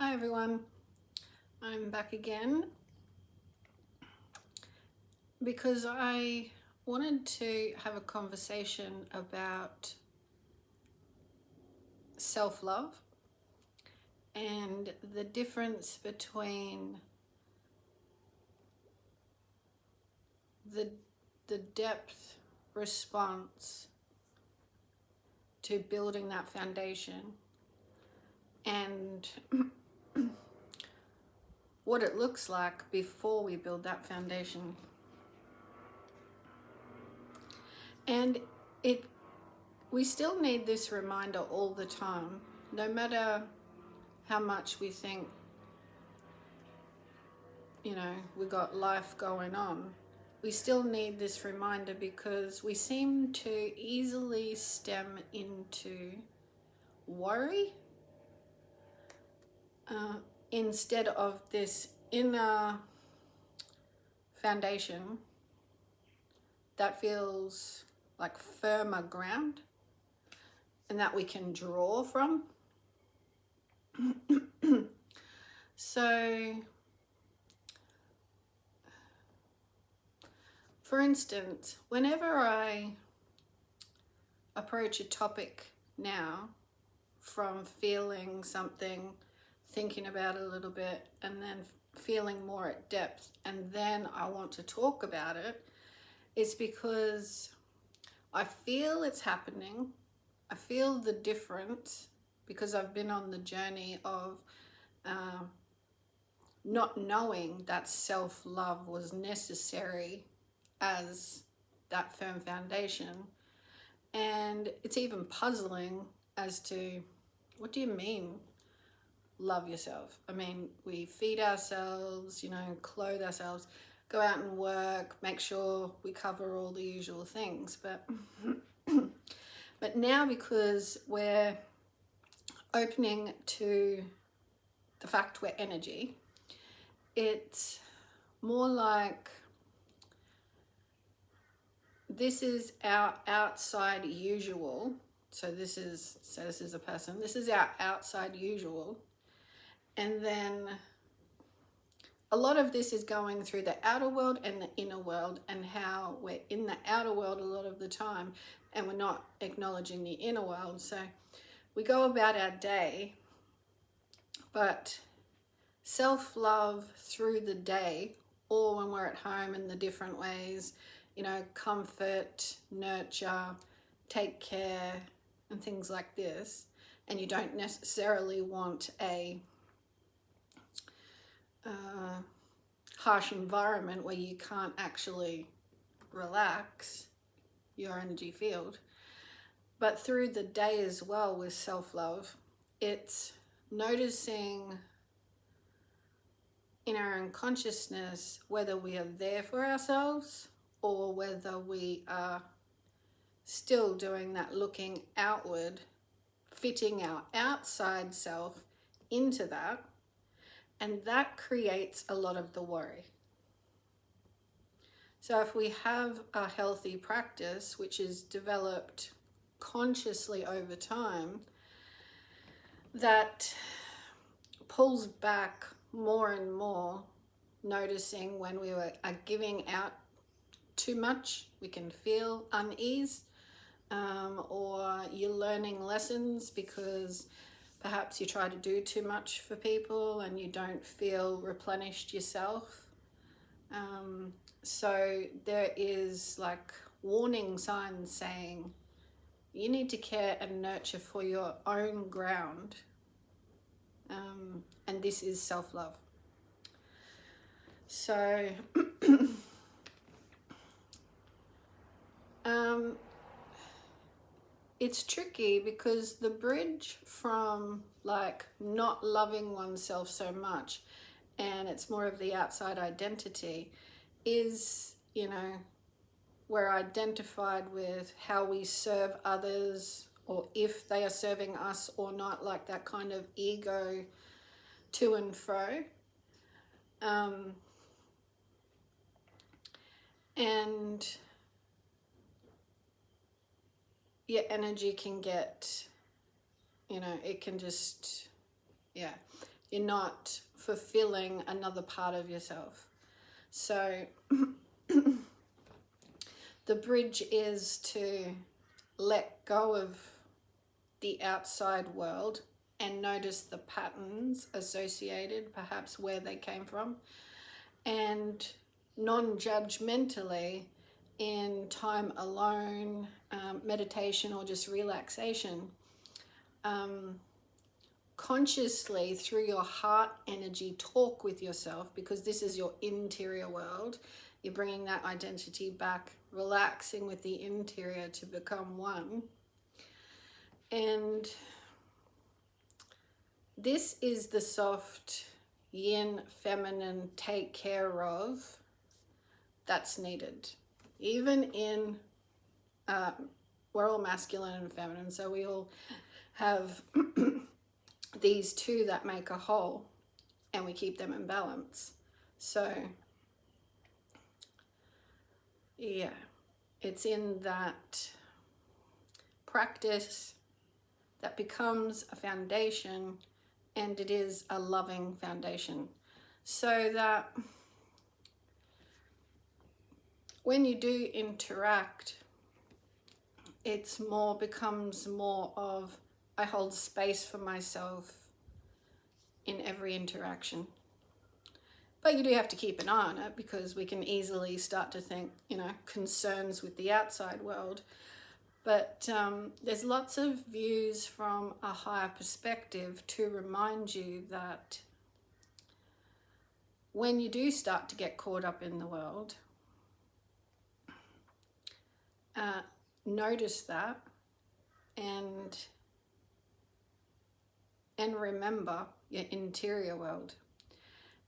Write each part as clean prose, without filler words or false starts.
Hi everyone, I'm back again because I wanted to have a conversation about self-love and the difference between the, the depth response to building that foundation and what it looks like before we build that foundation. And we still need this reminder all the time, no matter how much we think, we got life going on. We still need this reminder because we seem to easily stem into worry instead of this inner foundation that feels like firmer ground and that we can draw from. So, for instance, whenever I approach a topic now from feeling something, thinking about it a little bit, and then feeling more at depth, and then I want to talk about it, it's because I feel it's happening. I feel the difference because I've been on the journey of not knowing that self-love was necessary as that firm foundation. And it's even puzzling as to, what do you mean love yourself? I mean, we feed ourselves, clothe ourselves, go out and work, make sure we cover all the usual things. But now, because we're opening to the fact we're energy, it's more like this is our outside usual. So this is a person. This is our outside usual. And then a lot of this is going through the outer world and the inner world, and how we're in the outer world a lot of the time and we're not acknowledging the inner world. So we go about our day, but self-love through the day, or when we're at home in the different ways, comfort, nurture, take care, and things like this. And you don't necessarily want a harsh environment where you can't actually relax your energy field. But through the day as well, with self-love, it's noticing in our unconsciousness whether we are there for ourselves or whether we are still doing that looking outward, fitting our outside self into that. And that creates a lot of the worry. So if we have a healthy practice, which is developed consciously over time, that pulls back more and more, noticing when we are giving out too much, we can feel unease, or you're learning lessons because perhaps you try to do too much for people and you don't feel replenished yourself. So there is like warning signs saying you need to care and nurture for your own ground. And this is self-love. So it's tricky because the bridge from like not loving oneself so much, and it's more of the outside identity, is, we're identified with how we serve others, or if they are serving us or not, like that kind of ego to and fro. And your energy can get, it can just, You're not fulfilling another part of yourself. So the bridge is to let go of the outside world and notice the patterns associated, perhaps where they came from, and non-judgmentally, in time alone, meditation, or just relaxation, consciously through your heart energy talk with yourself, because this is your interior world. You're bringing that identity back, relaxing with the interior to become one. And this is the soft yin feminine take care of that's needed. Even in, we're all masculine and feminine, so we all have these two that make a whole, and we keep them in balance. So yeah, it's in that practice that becomes a foundation, and it is a loving foundation, so that when you do interact, it's becomes more of, I hold space for myself in every interaction. But you do have to keep an eye on it, because we can easily start to think, concerns with the outside world. But there's lots of views from a higher perspective to remind you that when you do start to get caught up in the world, notice that and remember your interior world.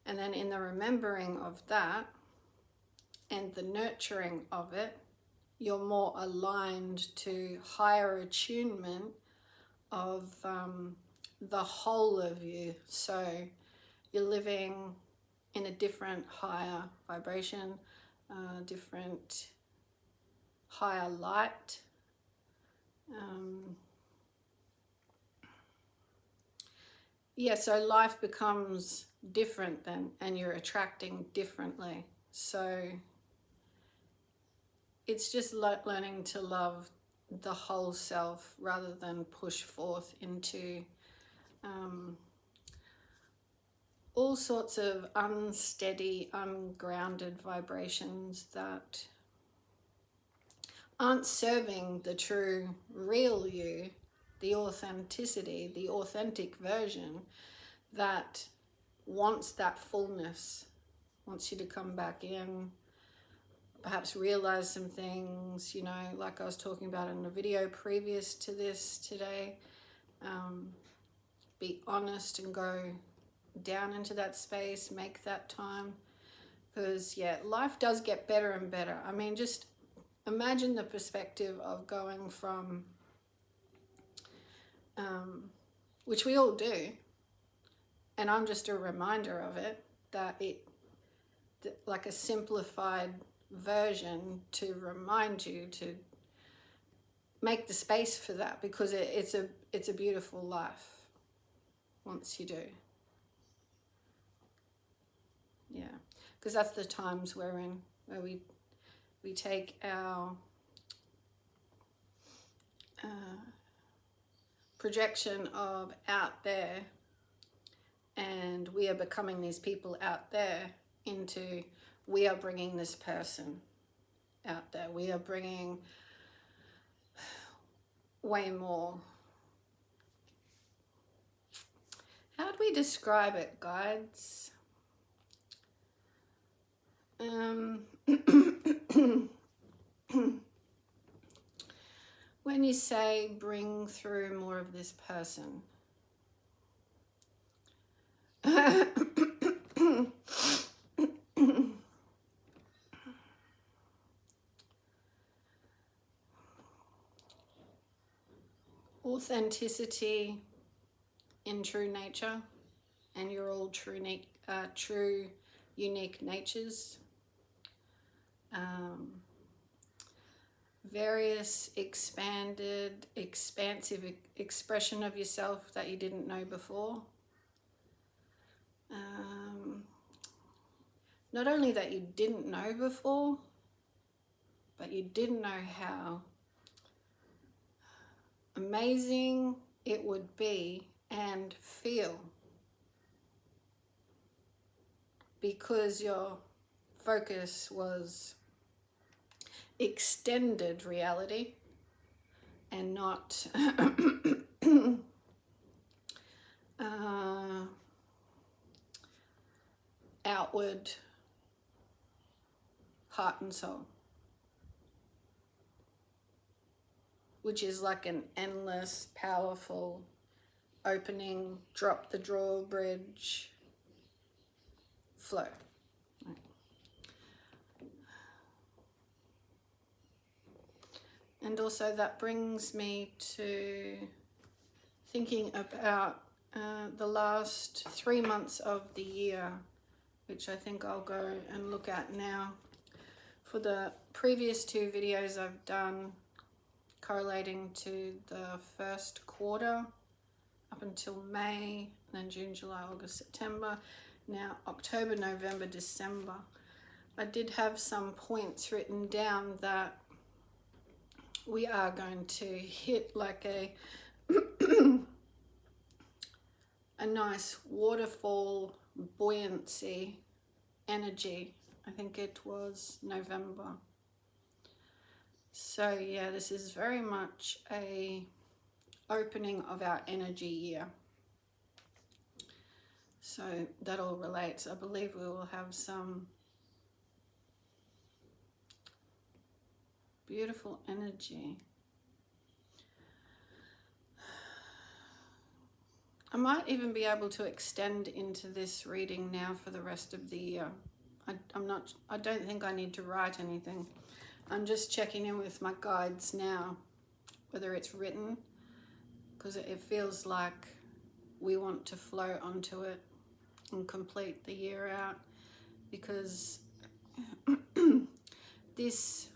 And then in the remembering of that and the nurturing of it, you're more aligned to higher attunement of the whole of you. So you're living in a different higher vibration, different higher light. So life becomes different then, and you're attracting differently. So it's just learning to love the whole self rather than push forth into all sorts of unsteady, ungrounded vibrations that aren't serving the true, real you, the authenticity, the authentic version that wants that fullness, wants you to come back in, perhaps realize some things, like I was talking about in a video previous to this today. Be honest and go down into that space, make that time, because life does get better and better. I mean, just imagine the perspective of going from, which we all do, and I'm just a reminder of it, that like a simplified version to remind you to make the space for that, because it's a beautiful life once you do. Because that's the times we're in, where we take our projection of out there, and we are becoming these people out there, into we are bringing this person out there. We are bringing way more. How do we describe it, guides? When you say bring through more of this person, authenticity in true nature, and you're all true unique natures. Various expansive expression of yourself that you didn't know before. Not only that you didn't know before, but you didn't know how amazing it would be and feel, because your focus was extended reality and not outward heart and soul, which is like an endless, powerful opening, drop the drawbridge flow. And also that brings me to thinking about the last 3 months of the year, which I think I'll go and look at now. For the previous 2 videos I've done correlating to the first quarter up until May, then June, July, August, September, now October, November, December. I did have some points written down that we are going to hit like a a nice waterfall buoyancy energy. I think it was November. So yeah, this is very much a opening of our energy year. So that all relates. I believe we will have some beautiful energy. I might even be able to extend into this reading now for the rest of the year. I don't think I need to write anything. I'm just checking in with my guides now, whether it's written, because it feels like we want to flow onto it and complete the year out, because this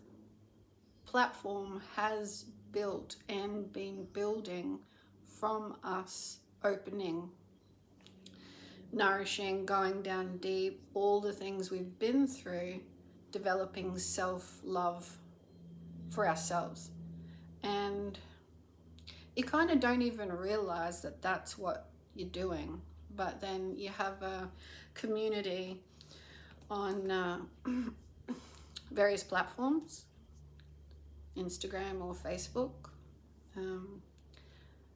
platform has built and been building from us opening, nourishing, going down deep, all the things we've been through, developing self-love for ourselves. And you kind of don't even realize that that's what you're doing. But then you have a community on various platforms, Instagram or Facebook,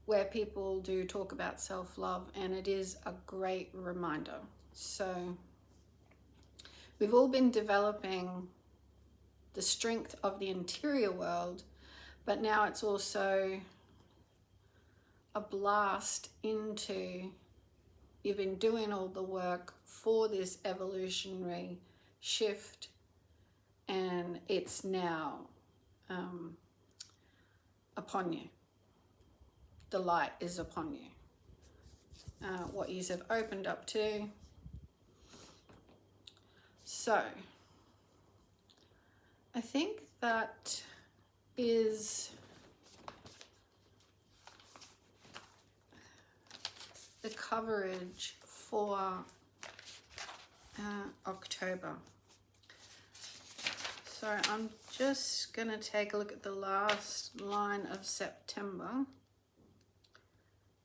where people do talk about self-love, and it is a great reminder. So we've all been developing the strength of the interior world, but now it's also a blast into, you've been doing all the work for this evolutionary shift, and it's now upon you. The light is upon you. What you have opened up to. So I think that is the coverage for October. So I'm just going to take a look at the last line of September.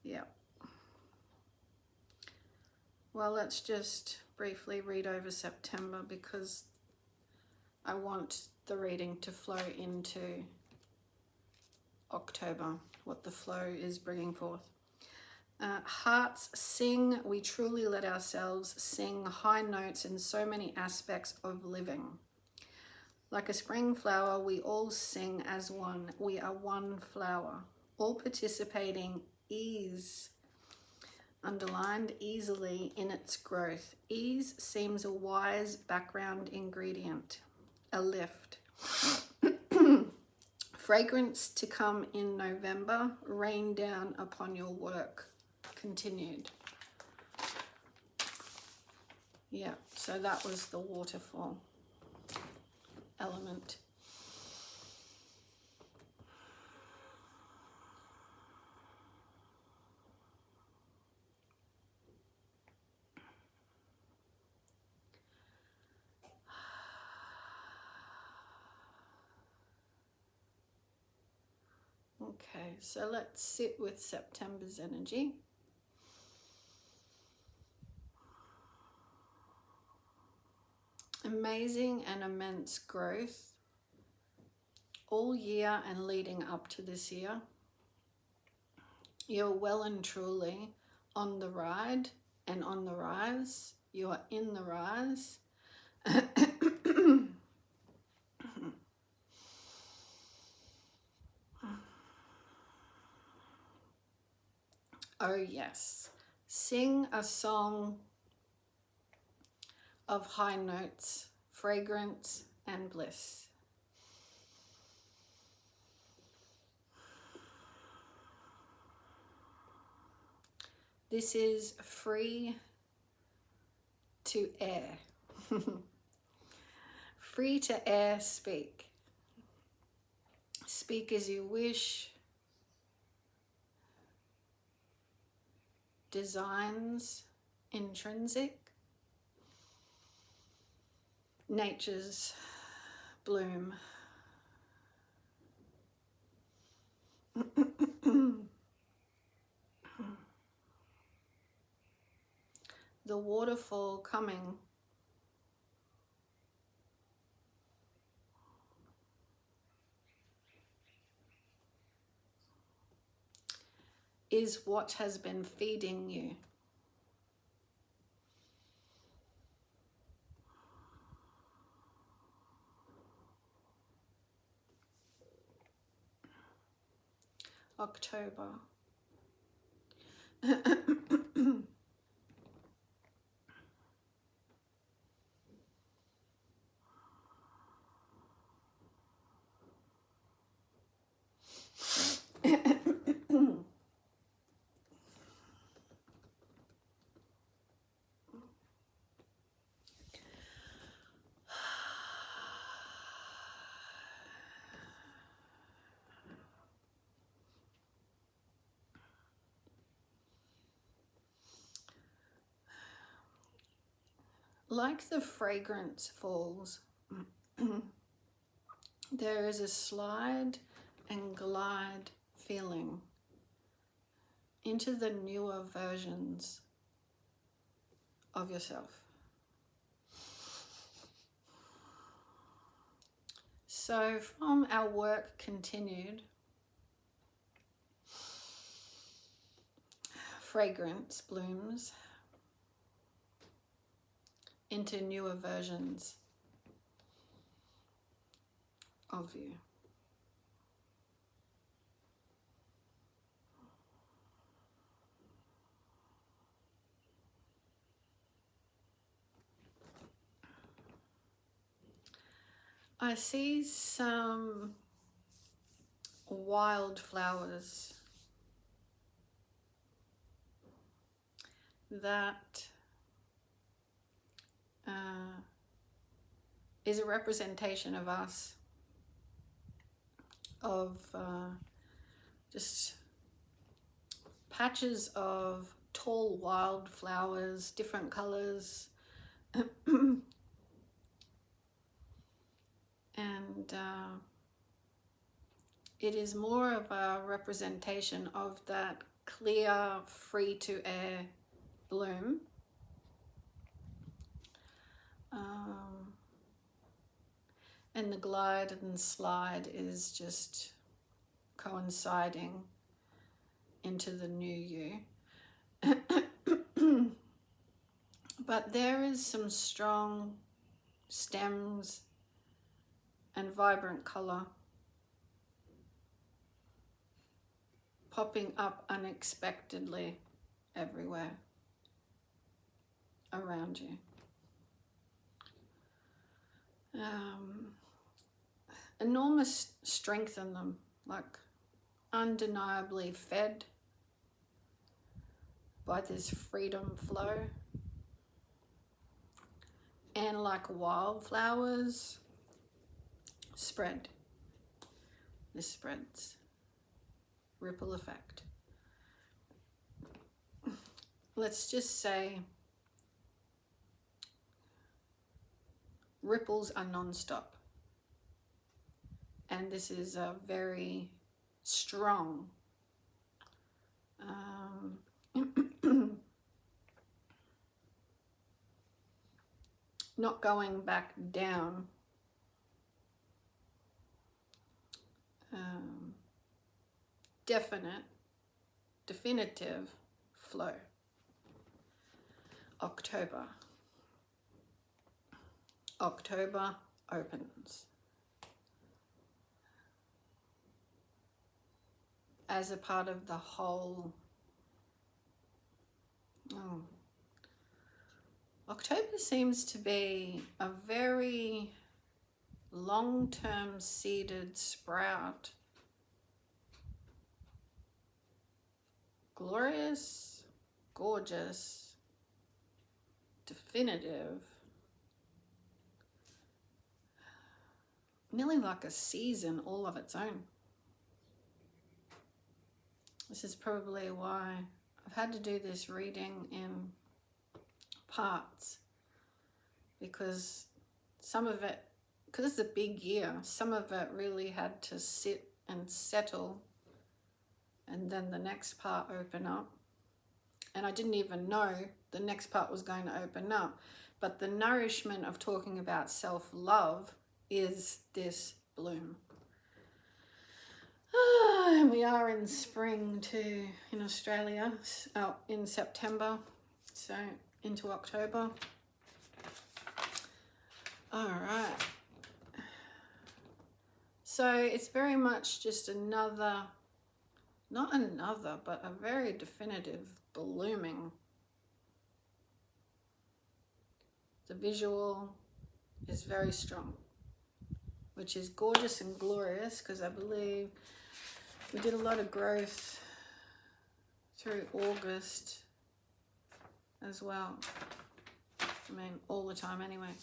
Yep. Well, let's just briefly read over September, because I want the reading to flow into October, what the flow is bringing forth. Hearts sing, we truly let ourselves sing high notes in so many aspects of living. Like a spring flower, we all sing as one. We are one flower, all participating ease, underlined, easily in its growth. Ease seems a wise background ingredient, a lift. Fragrance to come in November, rain down upon your work. Continued. Yeah, so that was the waterfall element. Okay, so let's sit with September's energy. Amazing and immense growth all year and leading up to this year. You're well and truly on the ride and on the rise. You are in the rise. Oh yes, sing a song of high notes, fragrance and bliss. This is free to air. Free to air, speak. Speak as you wish. Designs intrinsic. Nature's bloom. The waterfall coming. Is what has been feeding you. October. Like the fragrance falls, there is a slide and glide feeling into the newer versions of yourself. So from our work continued, fragrance blooms into newer versions of you. I see some wildflowers that is a representation of us, of just patches of tall wildflowers, different colors. And it is more of a representation of that clear, free to air bloom. And the glide and slide is just coinciding into the new you. But there is some strong stems and vibrant color popping up unexpectedly everywhere around you. Enormous strength in them, like undeniably fed by this freedom flow. And like wildflowers, spread. This spreads. Ripple effect. Let's just say ripples are non-stop. And this is a very strong. Not going back down. Definitive flow. October opens as a part of the whole. October seems to be a very long-term seeded sprout. Glorious, gorgeous, definitive, nearly like a season all of its own. This is probably why I've had to do this reading in parts, because some of it, because it's a big year, some of it really had to sit and settle, and then the next part open up. And I didn't even know the next part was going to open up. But the nourishment of talking about self-love is this bloom. And we are in spring too in Australia, in September, so into October. All right. So it's very much just another, not another, but a very definitive blooming. The visual is very strong, which is gorgeous and glorious, because I believe we did a lot of growth through August as well. I mean, all the time anyway.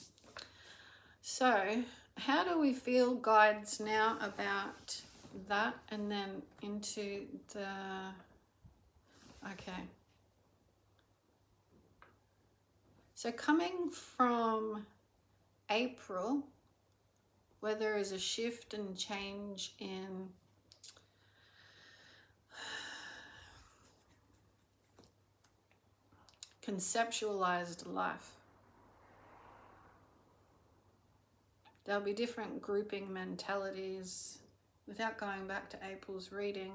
So how do we feel, guides, now about that? And then into the, okay. So coming from April, where there is a shift and change in conceptualized life. There'll be different grouping mentalities, without going back to April's reading,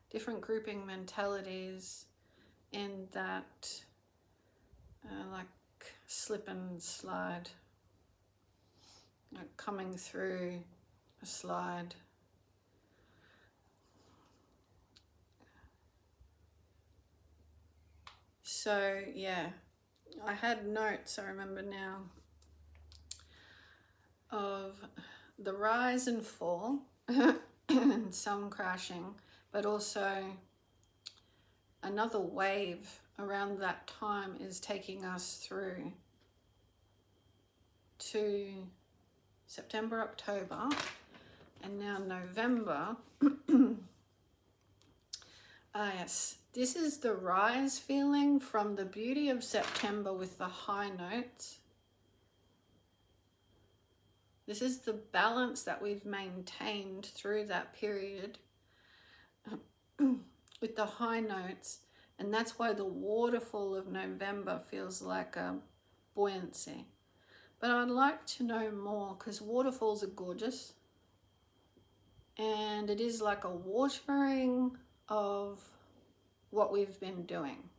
different grouping mentalities in that like slip and slide, like coming through a slide. So yeah, I had notes, I remember now, of the rise and fall and some crashing, but also another wave around that time is taking us through to September, October, and now November. Yes, this is the rise feeling from the beauty of September with the high notes. This is the balance that we've maintained through that period with the high notes. And that's why the waterfall of November feels like a buoyancy. But I'd like to know more, because waterfalls are gorgeous. And it is like a watering of what we've been doing.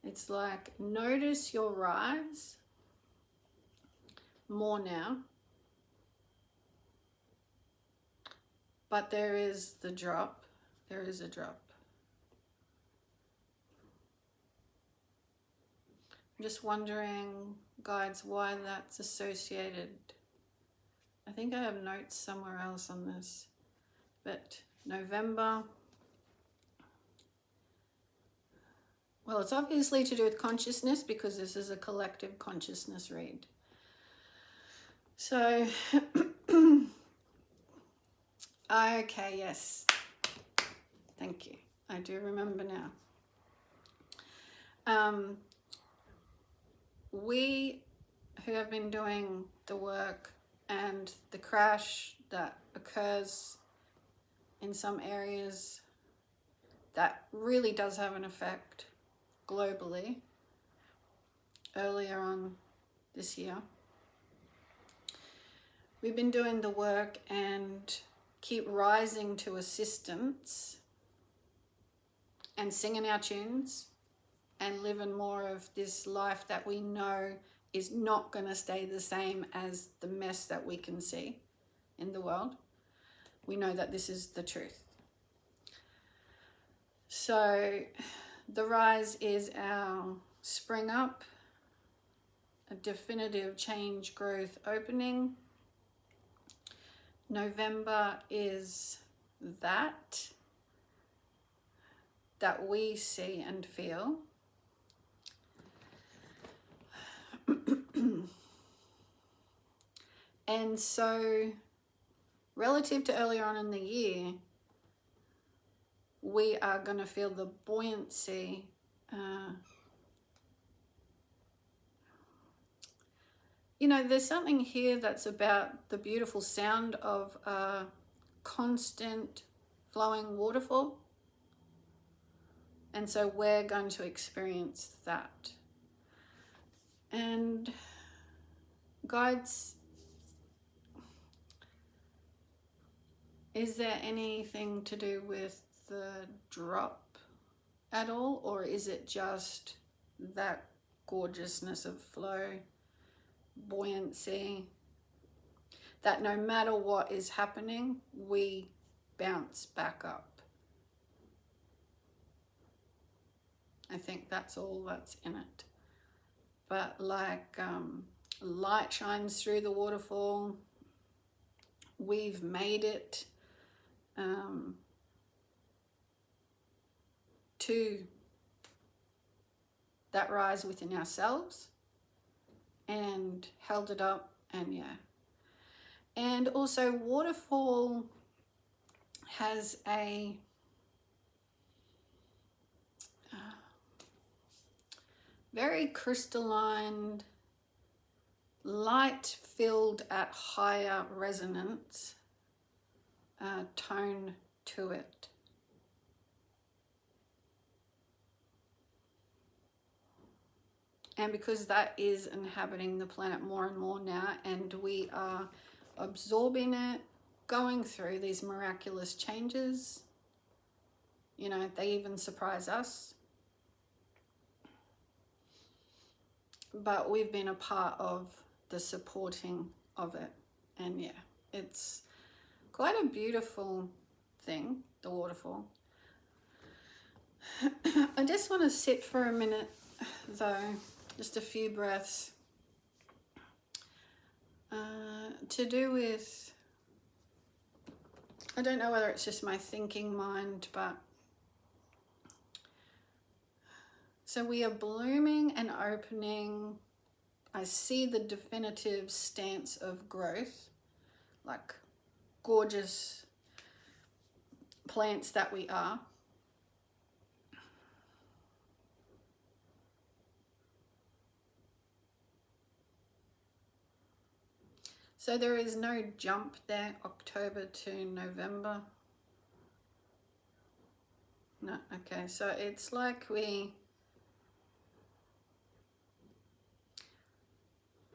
It's like, notice your rise more now. But there is the drop. There is a drop. I'm just wondering, guides, why that's associated. I think I have notes somewhere else on this. But November, well, it's obviously to do with consciousness, because this is a collective consciousness read. So, okay, yes. Thank you. I do remember now. We who have been doing the work and the crash that occurs in some areas, that really does have an effect globally earlier on this year. We've been doing the work and keep rising to assistance and singing our tunes and living more of this life that we know is not going to stay the same as the mess that we can see in the world. We know that this is the truth. So the rise is our spring up, a definitive change, growth, opening. November is that we see and feel. And so relative to earlier on in the year, we are going to feel the buoyancy, you know, there's something here that's about the beautiful sound of a constant flowing waterfall. And so we're going to experience that. And guides, is there anything to do with the drop at all? Or is it just that gorgeousness of flow, buoyancy, that no matter what is happening, we bounce back up? I think that's all that's in it. But like light shines through the waterfall, we've made it to that rise within ourselves and held it up, and yeah. And also waterfall has a very crystalline, light filled at higher resonance tone to it. And because that is inhabiting the planet more and more now, and we are absorbing it, going through these miraculous changes, you know, they even surprise us. But we've been a part of the supporting of it. And yeah, it's quite a beautiful thing, the waterfall. I just want to sit for a minute though, just a few breaths, to do with, I don't know whether it's just my thinking mind, but so we are blooming and opening. I see the definitive stance of growth, like gorgeous plants that we are. So there is no jump there, October to November. No, okay, so it's like we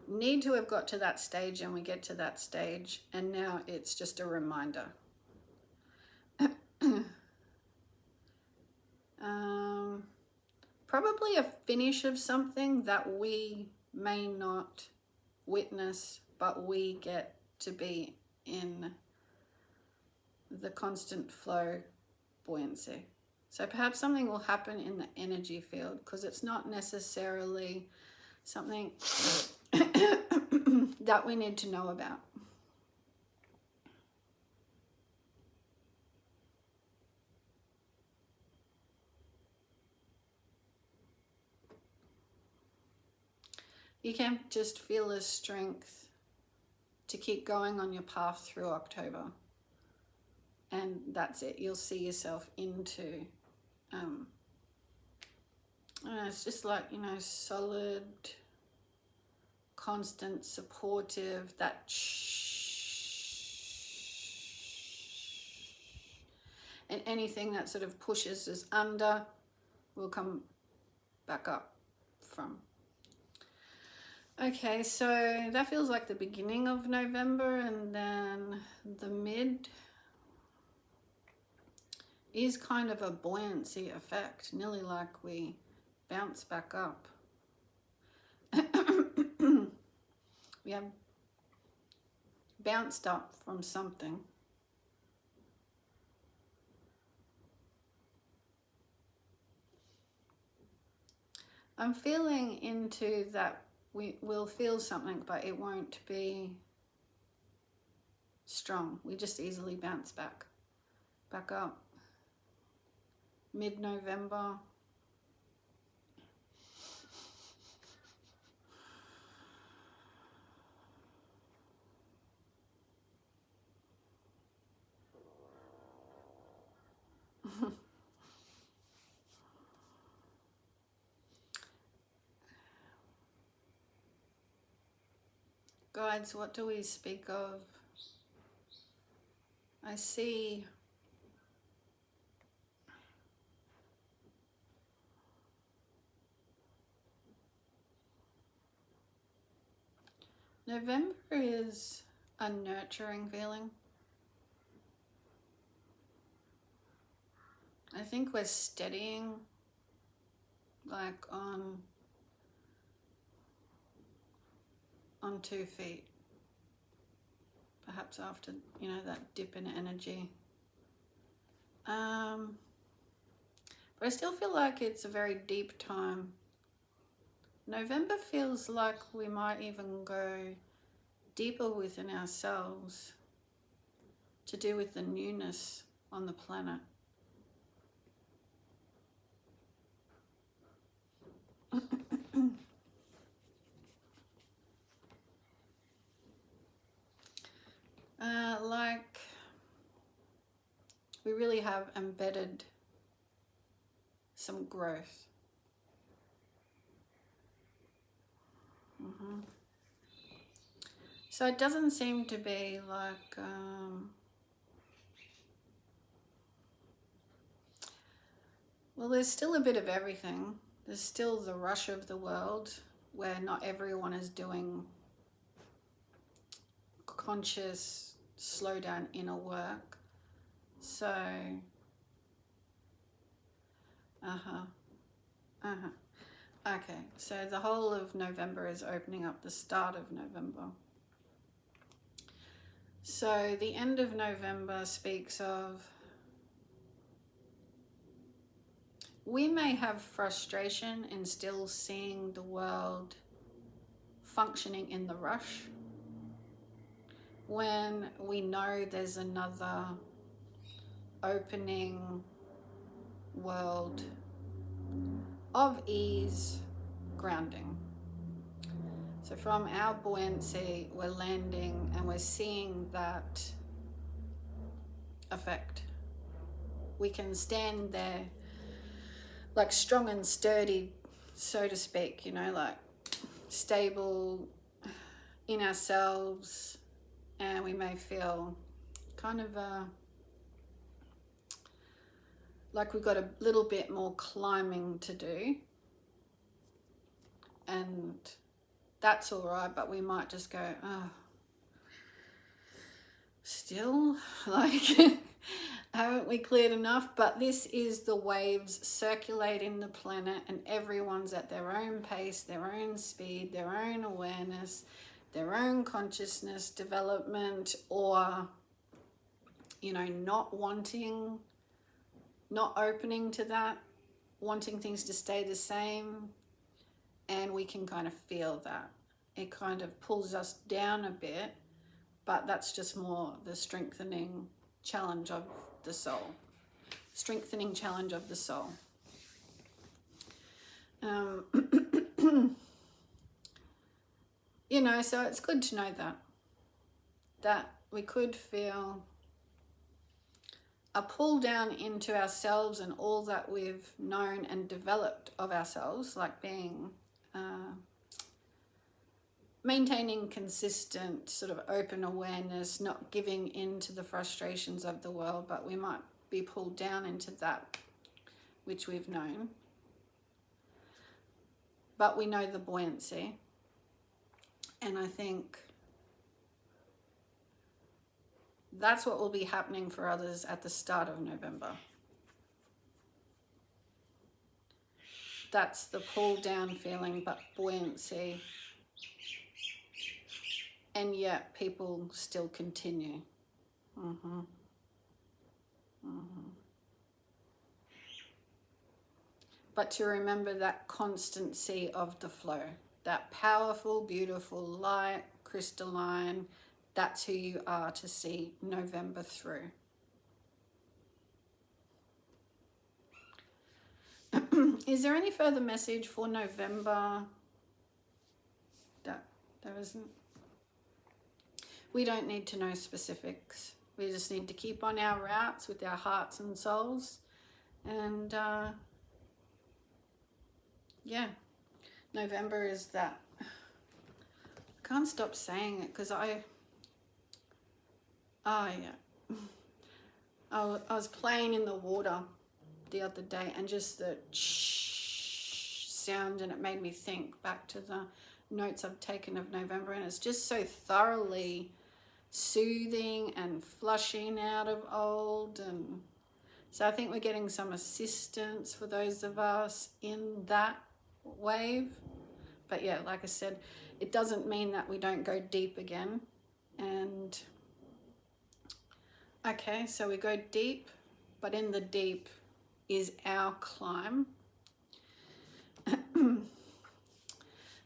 need to have got to that stage, and we get to that stage, and now it's just a reminder. Probably a finish of something that we may not witness, but we get to be in the constant flow buoyancy. So perhaps something will happen in the energy field, because it's not necessarily something that we need to know about. You can just feel a strength to keep going on your path through October. And that's it. You'll see yourself into, it's just like, you know, solid, constant, supportive, that And anything that sort of pushes us under will come back up from. Okay, so that feels like the beginning of November, and then the mid is kind of a buoyancy effect, nearly like we bounce back up. We have bounced up from something. I'm feeling into that we will feel something, but it won't be strong. We just easily bounce back up. Mid-November. Guides, what do we speak of? I see November is a nurturing feeling. I think we're steadying, like on 2 feet. Perhaps after, you know, that dip in energy. But I still feel like it's a very deep time. November feels like we might even go deeper within ourselves, to do with the newness on the planet. Like we really have embedded some growth. So it doesn't seem to be like well, there's still a bit of everything. There's still the rush of the world where not everyone is doing conscious, slow down inner work. So, okay, so the whole of November is opening up the start of November. So the end of November speaks of, we may have frustration in still seeing the world functioning in the rush, when we know there's another opening world of ease, grounding. So from our buoyancy, we're landing and we're seeing that effect. We can stand there like strong and sturdy, so to speak, you know, like stable in ourselves, and we may feel kind of like we've got a little bit more climbing to do, and that's all right, but we might just go, oh, still, like, haven't we cleared enough? But this is the waves circulating the planet, and everyone's at their own pace, their own speed, their own awareness, their own consciousness development, or, you know, not wanting, not opening to that, wanting things to stay the same. And we can kind of feel that. It kind of pulls us down a bit, but that's just more the strengthening challenge of the soul. Strengthening challenge of the soul. You know, so it's good to know that we could feel a pull down into ourselves and all that we've known and developed of ourselves, like being maintaining consistent sort of open awareness, not giving in to the frustrations of the world, but we might be pulled down into that which we've known. But we know the buoyancy. And I think that's what will be happening for others at the start of November. That's the pull down feeling, but buoyancy. And yet people still continue. But to remember that constancy of the flow, that powerful, beautiful light, crystalline, that's who you are to see November through. Is there any further message for November? There isn't. We don't need to know specifics. We just need to keep on our routes with our hearts and souls. And yeah, November is that. I can't stop saying it because I was playing in the water the other day, and just the sound, and it made me think back to the notes I've taken of November, and it's just so thoroughly soothing and flushing out of old. And so I think we're getting some assistance for those of us in that wave. But yeah, like I said, it doesn't mean that we don't go deep again. And okay, so we go deep, but in the deep is our climb.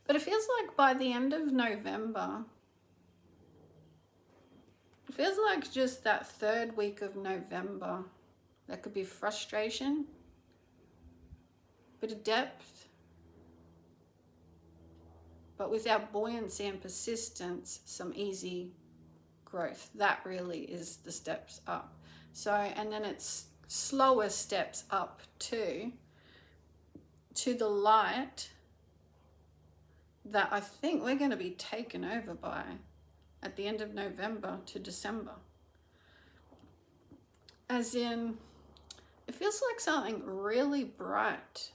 But it feels like by the end of November, it feels like just that third week of November, there could be frustration, bit of depth, but with our buoyancy and persistence, some easy growth. That really is the steps up. So, and then it's slower steps up to the light that I think we're going to be taken over by at the end of November to December. As in, it feels like something really bright.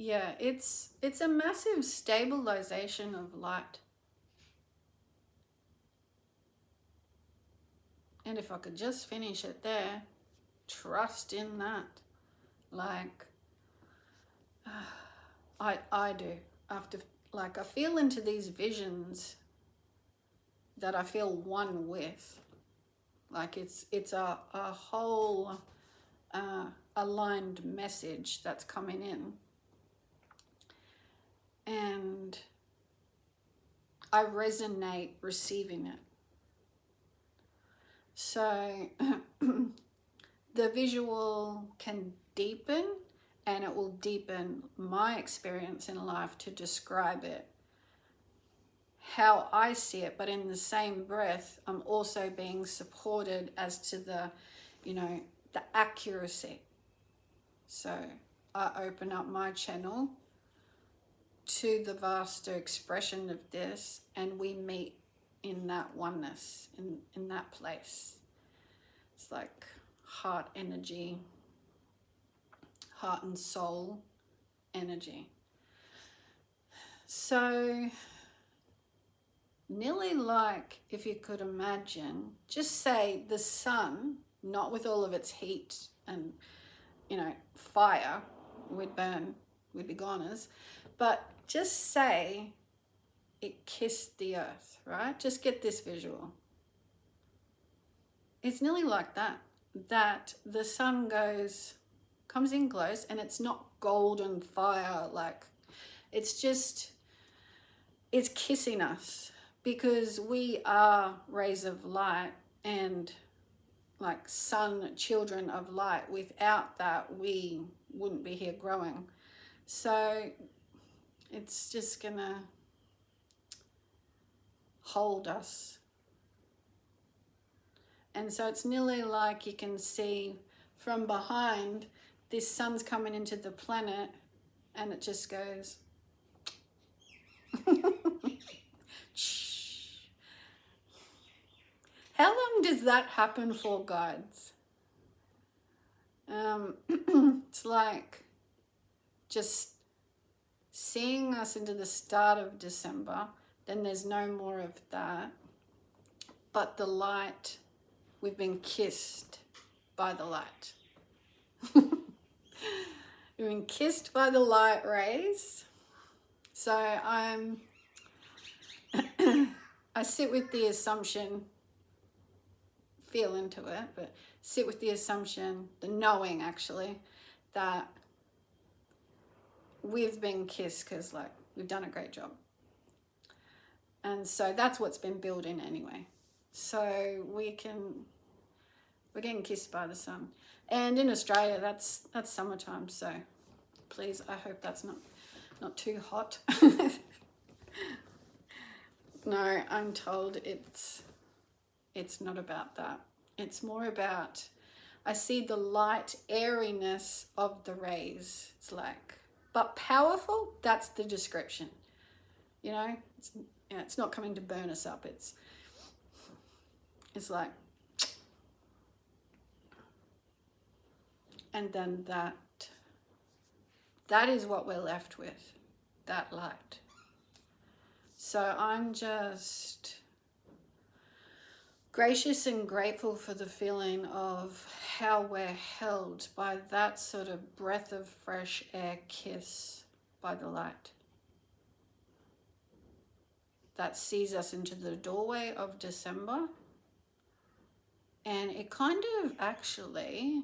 Yeah, it's a massive stabilization of light. And if I could just finish it there, trust in that. Like, I do. After, like, I feel into these visions that I feel one with. Like it's a whole aligned message that's coming in. And I resonate receiving it. So the visual can deepen, and it will deepen my experience in life to describe it how I see it, but in the same breath, I'm also being supported as to the, the accuracy. So I open up my channel to the vaster expression of this, and we meet in that oneness, in that place. It's like heart energy, heart and soul energy. So nearly like, if you could imagine, just say the sun, not with all of its heat and, fire, we'd burn, we'd be goners, but just say it kissed the earth, right? Just get this visual. It's nearly like that the sun comes in close, and it's not golden fire, like it's kissing us, because we are rays of light and like sun, children of light. Without that, we wouldn't be here growing. So it's just gonna hold us And so it's nearly like you can see from behind, this sun's coming into the planet, and it just goes How long does that happen for, guides? It's like just seeing us into the start of December, then there's no more of that. But the light, we've been kissed by the light. We've been kissed by the light rays. So I sit with the assumption, feel into it, but sit with the assumption, the knowing actually, that we've been kissed because like we've done a great job. And so that's what's been building anyway. So we're getting kissed by the sun. And in Australia, that's summertime. So please, I hope that's not too hot. No, I'm told it's not about that. It's more about, I see the light airiness of the rays. It's like, but powerful, that's the description. You know, it's not coming to burn us up. It's like, and then that is what we're left with, that light. So I'm just gracious and grateful for the feeling of how we're held by that sort of breath of fresh air kiss by the light that sees us into the doorway of December. And it kind of actually,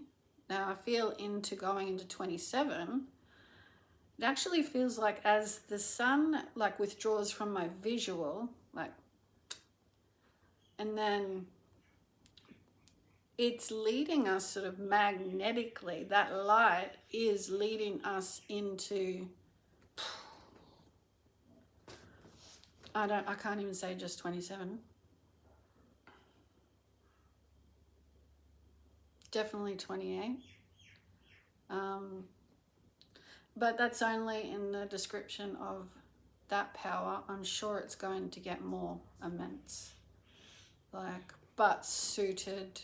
now I feel into going into 27, it actually feels like as the sun like withdraws from my visual, like, and then it's leading us sort of magnetically, that light is leading us into, I can't even say just 27. Definitely 28. But that's only in the description of that power. I'm sure it's going to get more immense. Like, but suited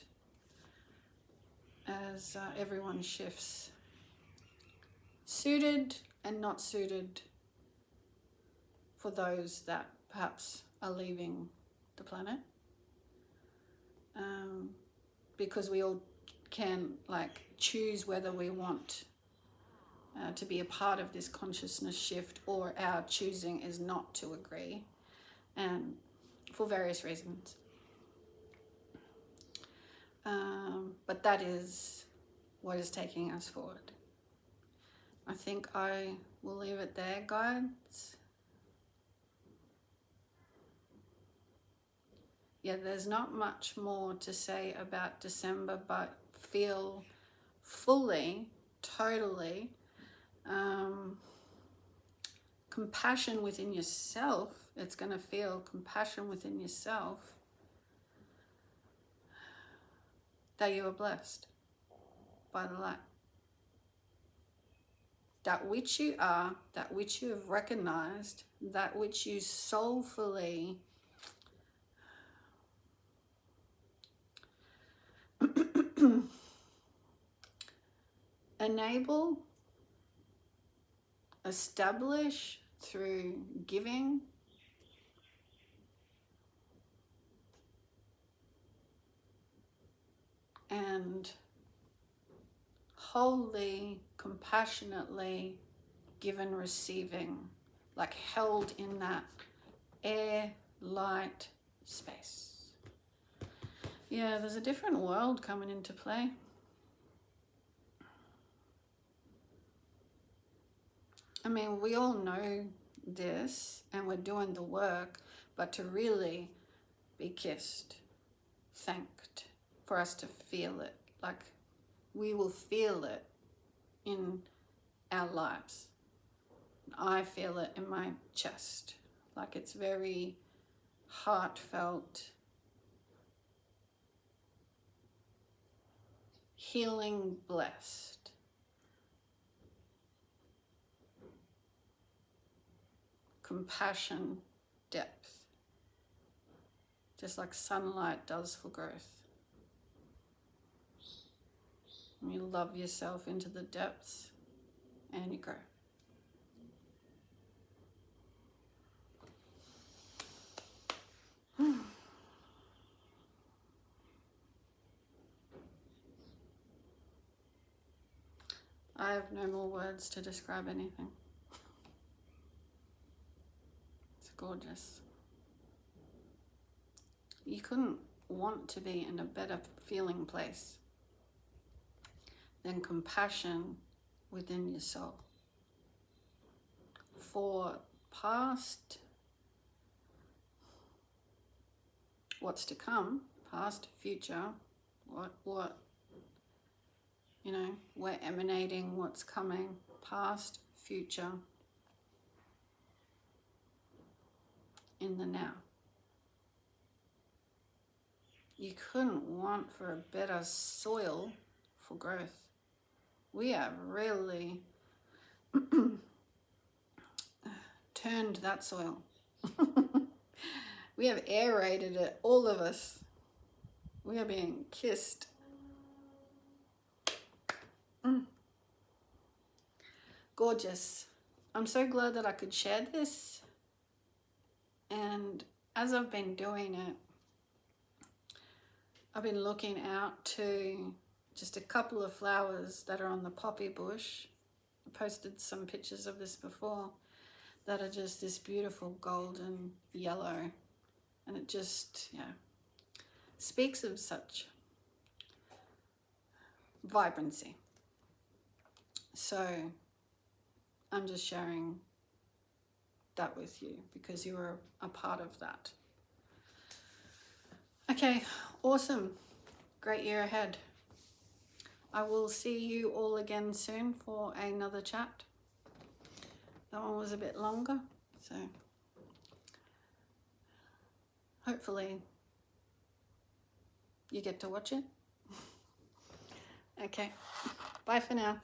as everyone shifts. Suited and not suited for those that perhaps are leaving the planet. Because we all can like choose whether we want to be a part of this consciousness shift, or our choosing is not to agree, and for various reasons. But that is what is taking us forward. I think I will leave it there, guides. Yeah, there's not much more to say about December, but feel fully, totally, compassion within yourself. It's going to feel compassion within yourself that you are blessed by the light. That which you are, that which you have recognized, that which you soulfully enable, establish through giving, and wholly, compassionately give and receiving, like held in that air, light space. Yeah, there's a different world coming into play. I mean, we all know this and we're doing the work, but to really be kissed, thanked, for us to feel it, like we will feel it in our lives. I feel it in my chest, like it's very heartfelt, healing, blessed. Compassion, depth. Just like sunlight does for growth. And you love yourself into the depths and you grow. I have no more words to describe anything. It's gorgeous. You couldn't want to be in a better feeling place than compassion within your soul. For past, what's to come, past, future, what, you know, we're emanating what's coming, past, future, in the now. You couldn't want for a better soil for growth. We have really turned that soil. We have aerated it, all of us. We are being kissed. Gorgeous. I'm so glad that I could share this. And as I've been doing it, I've been looking out to just a couple of flowers that are on the poppy bush. I posted some pictures of this before that are just this beautiful golden yellow. And it just, yeah, speaks of such vibrancy. So I'm just sharing that with you because you were a part of that. Okay, awesome. Great year ahead. I will see you all again soon for another chat. That one was a bit longer, so hopefully you get to watch it. Okay, bye for now.